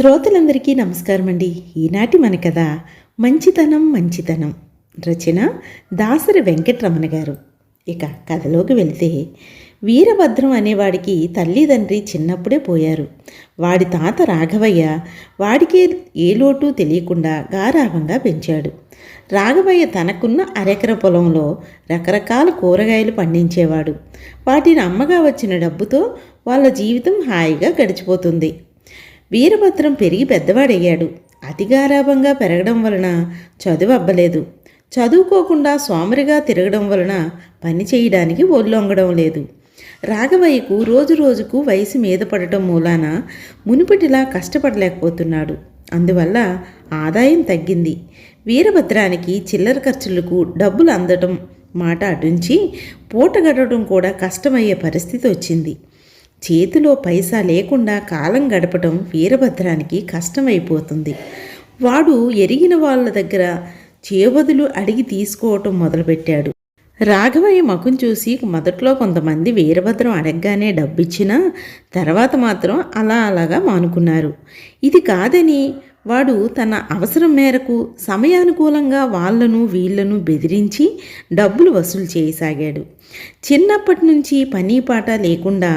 శ్రోతలందరికీ నమస్కారం అండి. ఈనాటి మన కథ మంచితనం మంచితనం. రచన దాసరి వెంకటరమణ గారు. ఇక కథలోకి వెళితే, వీరభద్రం అనేవాడికి తల్లిదండ్రి చిన్నప్పుడే పోయారు. వాడి తాత రాఘవయ్య వాడికే ఏ లోటు తెలియకుండా గారాభంగా పెంచాడు. రాఘవయ్య తనకున్న అరెకర పొలంలో రకరకాల కూరగాయలు పండించేవాడు. వాటిని అమ్మగా వచ్చిన డబ్బుతో వాళ్ళ జీవితం హాయిగా గడిచిపోతుంది. వీరభద్రం పెరిగి పెద్దవాడయ్యాడు. అతి గారాభంగా పెరగడం వలన చదువు అబ్బలేదు. చదువుకోకుండా సోమరిగా తిరగడం వలన పని చేయడానికి ఒళ్ళొంగడం లేదు. రాఘవయ్యకు రోజు రోజుకు వయసు మీద పడటం మూలాన మునుపటిలా కష్టపడలేకపోతున్నాడు. అందువల్ల ఆదాయం తగ్గింది. వీరభద్రానికి చిల్లర ఖర్చులకు డబ్బులు అందటం మాట అటుంచి పూట గడవడం కూడా కష్టమయ్యే పరిస్థితి వచ్చింది. చేతిలో పైసా లేకుండా కాలం గడపటం వీరభద్రానికి కష్టమైపోతుంది. వాడు ఎరిగిన వాళ్ళ దగ్గర చేబదులు అడిగి తీసుకోవటం మొదలుపెట్టాడు. రాఘవయ్య ముఖం చూసి మొదట్లో కొంతమంది వీరభద్రం అడగగానే డబ్బిచ్చినా తర్వాత మాత్రం అలాగా మానుకున్నారు. ఇది కాదని వాడు తన అవసరం మేరకు సమయానుకూలంగా వీళ్లను బెదిరించి డబ్బులు వసూలు చేయసాగాడు. చిన్నప్పటి నుంచి పని పాట లేకుండా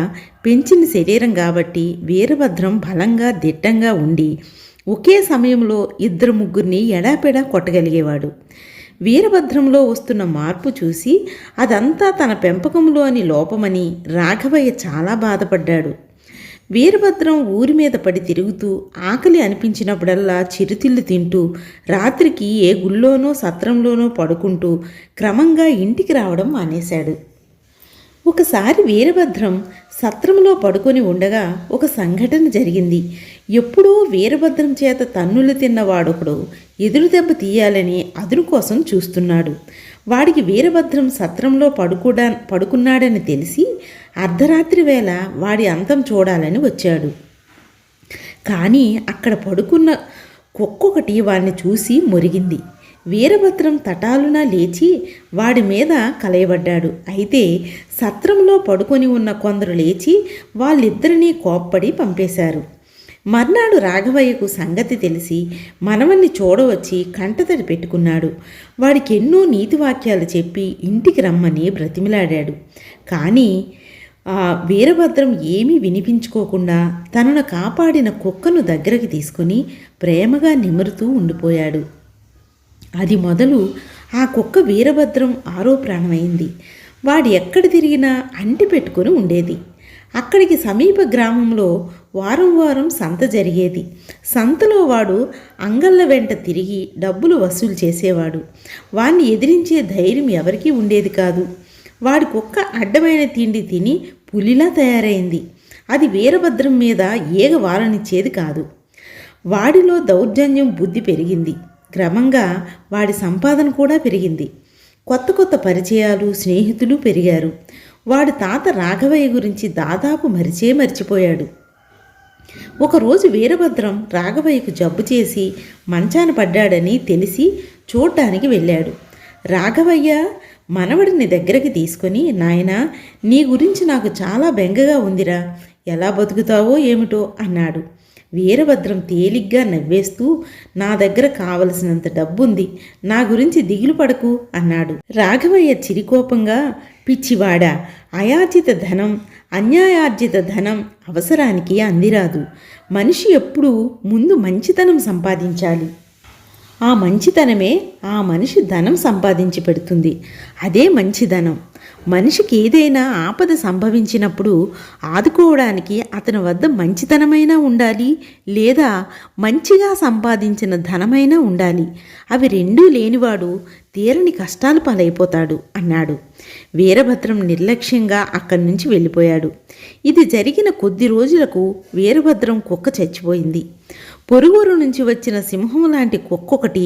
పెంచిన శరీరం కాబట్టి వీరభద్రం బలంగా దిట్టంగా ఉండి ఒకే సమయంలో ఇద్దరు ముగ్గురిని ఎడాపెడా కొట్టగలిగేవాడు. వీరభద్రంలో వస్తున్న మార్పు చూసి అదంతా తన పెంపకంలోని లోపమని రాఘవయ్య చాలా బాధపడ్డాడు. వీరభద్రం ఊరి మీద పడి తిరుగుతూ ఆకలి అనిపించినప్పుడల్లా చిరుతిళ్ళు తింటూ రాత్రికి ఏ గుళ్ళోనో సత్రంలోనో పడుకుంటూ క్రమంగా ఇంటికి రావడం మానేశాడు. ఒకసారి వీరభద్రం సత్రంలో పడుకొని ఉండగా ఒక సంఘటన జరిగింది. ఎప్పుడూ వీరభద్రం చేత తన్నులు తిన్నవాడొకడు ఎదురు దెబ్బ తీయాలని అదును కోసం చూస్తున్నాడు. వాడికి వీరభద్రం సత్రంలో పడుకున్నాడని తెలిసి అర్ధరాత్రి వేళ వాడి అంతం చూడాలని వచ్చాడు. కానీ అక్కడ పడుకున్న కుక్కొకటి వాడిని చూసి మొరిగింది. వీరభద్రం తటాలున లేచి వాడి మీద కలయబడ్డాడు. అయితే సత్రంలో పడుకొని ఉన్న కొందరు లేచి వాళ్ళిద్దరినీ కోప్పడి పంపేశారు. మర్నాడు రాఘవయ్యకు సంగతి తెలిసి మనవన్ని చూడవచ్చి కంటతడి పెట్టుకున్నాడు. వాడికి ఎన్నో నీతి వాక్యాలు చెప్పి ఇంటికి రమ్మని బ్రతిమిలాడాడు. కానీ వీరభద్రం ఏమీ వినిపించుకోకుండా తనను కాపాడిన కుక్కను దగ్గరికి తీసుకుని ప్రేమగా నిమురుతూ ఉండిపోయాడు. అది మొదలు ఆ కుక్క వీరభద్రం ఆరో ప్రాణమైంది. వాడు ఎక్కడ తిరిగినా అంటి పెట్టుకుని ఉండేది. అక్కడికి సమీప గ్రామంలో వారం సంత జరిగేది. సంతలో వాడు అంగళ్ళ వెంట తిరిగి డబ్బులు వసూలు చేసేవాడు. వాణ్ణి ఎదిరించే ధైర్యం ఎవరికీ ఉండేది కాదు. వాడి కుక్క అడ్డమైన తిండి తిని పులిలా తయారైంది. అది వీరభద్రం మీద ఏగ వాలనిచ్చేది కాదు. వాడిలో దౌర్జన్యం బుద్ధి పెరిగింది. క్రమంగా వాడి సంపాదన కూడా పెరిగింది. కొత్త పరిచయాలు, స్నేహితులు పెరిగారు. వాడి తాత రాఘవయ్య గురించి దాదాపు మరిచిపోయాడు. ఒకరోజు వీరభద్రం రాఘవయ్యకు జబ్బు చేసి మంచాన పడ్డాడని తెలిసి చూడ్డానికి వెళ్ళాడు. రాఘవయ్య మనవడిని దగ్గరికి తీసుకొని, నాయనా, నీ గురించి నాకు చాలా బెంగగా ఉందిరా, ఎలా బతుకుతావో ఏమిటో అన్నాడు. వీరభద్రం తేలిగ్గా నవ్వేస్తూ, నా దగ్గర కావలసినంత డబ్బుంది, నా గురించి దిగులు పడకు అన్నాడు. రాఘవయ్య చిరికోపంగా, పిచ్చివాడా, అయాచిత ధనం, అన్యాయార్జిత ధనం అవసరానికి అందిరాదు. మనిషి ఎప్పుడూ ముందు మంచితనం సంపాదించాలి. ఆ మంచితనమే ఆ మనిషి ధనం సంపాదించి పెడుతుంది. అదే మంచిధనం. మనిషికి ఏదైనా ఆపద సంభవించినప్పుడు ఆదుకోవడానికి అతని వద్ద మంచితనమైనా ఉండాలి, లేదా మంచిగా సంపాదించిన ధనమైనా ఉండాలి. అవి రెండూ లేనివాడు తీరని కష్టాలు పాలైపోతాడు అన్నాడు. వీరభద్రం నిర్లక్ష్యంగా అక్కడి నుంచి వెళ్ళిపోయాడు. ఇది జరిగిన కొద్ది రోజులకు వీరభద్రం కుక్క చచ్చిపోయింది. పొరుగురు నుంచి వచ్చిన సింహం లాంటి కుక్కొకటి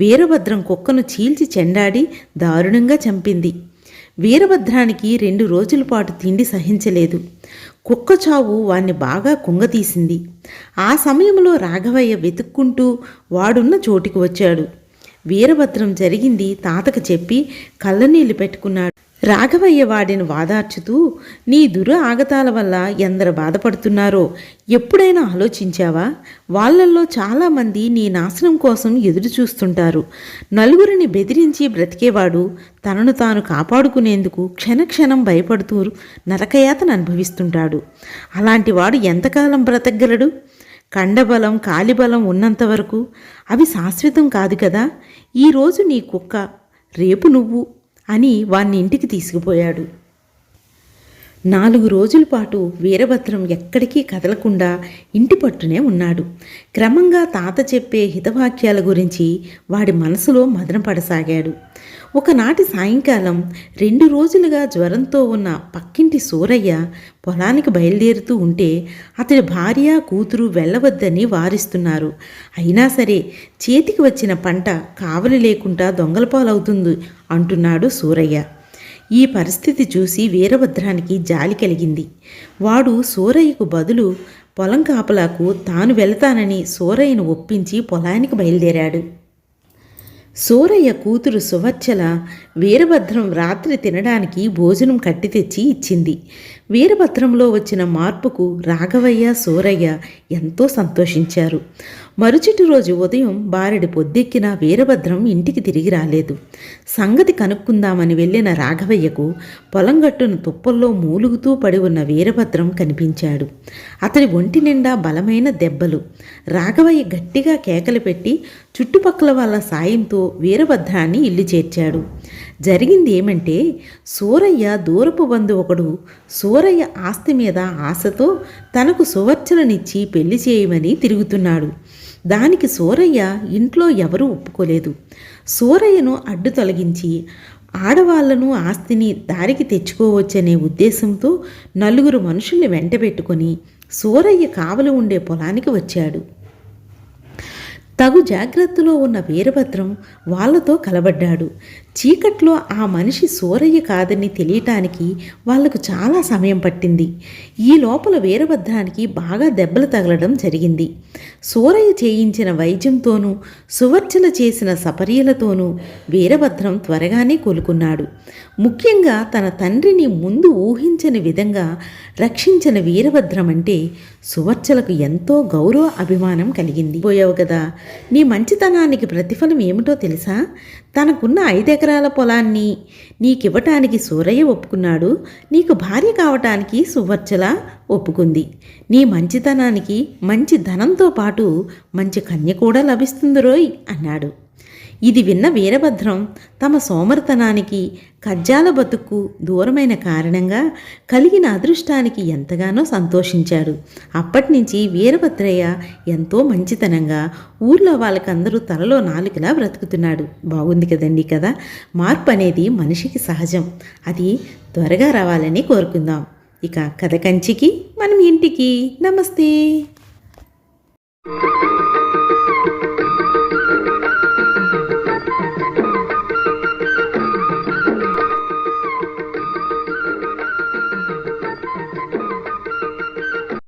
వీరభద్రం కుక్కను చీల్చి చెండాడి దారుణంగా చంపింది. వీరభద్రానికి 2 రోజుల పాటు తిండి సహించలేదు. కుక్క చావు వాణ్ణి బాగా కుంగతీసింది. ఆ సమయంలో రాఘవయ్య వెతుక్కుంటూ వాడున్న చోటికి వచ్చాడు. వీరభద్రం జరిగింది తాతకు చెప్పి కళ్ళనీళ్లు పెట్టుకున్నాడు. రాఘవయ్య వాడిని వాదార్చుతూ, నీ దురు ఆగతాల వల్ల ఎందరు బాధపడుతున్నారో ఎప్పుడైనా ఆలోచించావా? వాళ్ళల్లో చాలామంది నీ నాశనం కోసం ఎదురు చూస్తుంటారు. నలుగురిని బెదిరించి బ్రతికేవాడు తనను తాను కాపాడుకునేందుకు క్షణక్షణం భయపడుతూ నరకయాతను అనుభవిస్తుంటాడు. అలాంటి వాడు ఎంతకాలం బ్రతకగలడు? కండబలం కాలిబలం ఉన్నంతవరకు. అవి శాశ్వతం కాదు కదా. ఈరోజు నీ కుక్క, రేపు నువ్వు అని వాణ్ణి ఇంటికి తీసుకుపోయాడు. 4 రోజుల పాటు వీరభద్రం ఎక్కడికి కదలకుండా ఇంటి పట్టునే ఉన్నాడు. క్రమంగా తాత చెప్పే హితవాక్యాల గురించి వాడి మనసులో మదనపడసాగాడు. ఒకనాటి సాయంకాలం 2 రోజులుగా జ్వరంతో ఉన్న పక్కింటి సూరయ్య పొలానికి బయలుదేరుతూ ఉంటే అతడి భార్య కూతురు వెళ్ళవద్దని వారిస్తున్నారు. అయినా సరే చేతికి వచ్చిన పంట కావలి లేకుండా దొంగల పాలవుతుంది అంటున్నాడు సూరయ్య. ఈ పరిస్థితి చూసి వీరభద్రానికి జాలి కలిగింది. వాడు సూరయ్యకు బదులు పొలం కాపలాకు తాను వెళతానని సూరయ్యను ఒప్పించి పొలానికి బయలుదేరాడు. సూరయ్య కూతురు సువర్చల వీరభద్రం రాత్రి తినడానికి భోజనం కట్టి తెచ్చి ఇచ్చింది. వీరభద్రంలో వచ్చిన మార్పుకు రాఘవయ్య సూరయ్య ఎంతో సంతోషించారు. మరుసటి రోజు ఉదయం బారెడి పొద్దెక్కిన వీరభద్రం ఇంటికి తిరిగి రాలేదు. సంగతి కనుక్కుందామని వెళ్ళిన రాఘవయ్యకు పొలం గట్టున తుప్పల్లో మూలుగుతూ పడి ఉన్న వీరభద్రం కనిపించాడు. అతడి ఒంటి నిండా బలమైన దెబ్బలు. రాఘవయ్య గట్టిగా కేకలు పెట్టి చుట్టుపక్కల వాళ్ళ సాయంతో వీరభద్రాన్ని ఇల్లు చేర్చాడు. జరిగింది ఏమంటే, సూరయ్య దూరపు బంధు ఒకడు సూరయ్య ఆస్తి మీద ఆశతో తనకు సువర్చలనిచ్చి పెళ్లి చేయమని తిరుగుతున్నాడు. దానికి సూరయ్య ఇంట్లో ఎవరూ ఒప్పుకోలేదు. సూరయ్యను అడ్డు తొలగించి ఆడవాళ్లను ఆస్తిని దారికి తెచ్చుకోవచ్చనే ఉద్దేశంతో 4 మనుషుల్ని వెంటబెట్టుకొని సూరయ్య కావలి ఉండే పొలానికి వచ్చాడు. తగు జాగ్రత్తలో ఉన్న వీరభద్రం వాళ్లతో కలబడ్డాడు. చీకట్లో ఆ మనిషి సూరయ్య కాదని తెలియటానికి వాళ్లకు చాలా సమయం పట్టింది. ఈ లోపల వీరభద్రానికి బాగా దెబ్బలు తగలడం జరిగింది. సూరయ్య చేయించిన వైద్యంతోనూ సువర్చన చేసిన సపర్యలతోనూ వీరభద్రం త్వరగానే కోలుకున్నాడు. ముఖ్యంగా తన తండ్రిని ముందు ఊహించని విధంగా రక్షించిన వీరభద్రం అంటే సువర్చలకు ఎంతో గౌరవ అభిమానం కలిగింది. పోయావు కదా, నీ మంచితనానికి ప్రతిఫలం ఏమిటో తెలుసా? తనకున్న 5 ఎకరాల పొలాన్ని నీకివ్వటానికి సూరయ్య ఒప్పుకున్నాడు. నీకు భార్య కావటానికి సువర్చల ఒప్పుకుంది. నీ మంచితనానికి మంచి ధనంతో పాటు మంచి కన్య కూడా లభిస్తుంది రోయ్ అన్నాడు. ఇది విన్న వీరభద్రం తమ సోమరితనానికి కజ్జాల బతుక్కు దూరమైన కారణంగా కలిగిన అదృష్టానికి ఎంతగానో సంతోషించాడు. అప్పటినుంచి వీరభద్రయ్య ఎంతో మంచితనంగా ఊర్లో వాళ్ళకందరూ తలలో నాలుకలా బ్రతుకుతున్నాడు. బాగుంది కదండి కదా. మార్పు అనేది మనిషికి సహజం. అది త్వరగా రావాలని కోరుకుందాం. ఇక కథ కంచికి మనం ఇంటికి. నమస్తే.